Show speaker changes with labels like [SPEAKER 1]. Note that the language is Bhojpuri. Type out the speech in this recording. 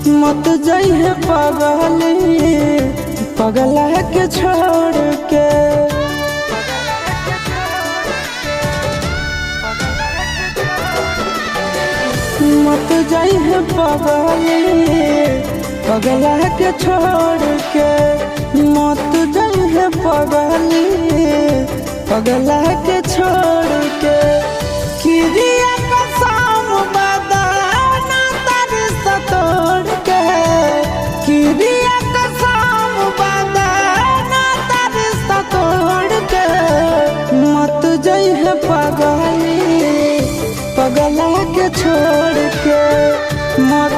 [SPEAKER 1] मत जाइए पगली पगला के छोड़ के। मत जाइए पगली पगला के छोड़ के। मत जाइए पगली पगला के छोड़ के। किरिया कसम बदाना तारी सतोड़ के। किरिया कसम बदाना तारी सतोड़ के। मत जाइए पगली पगला के छोड़ के। मत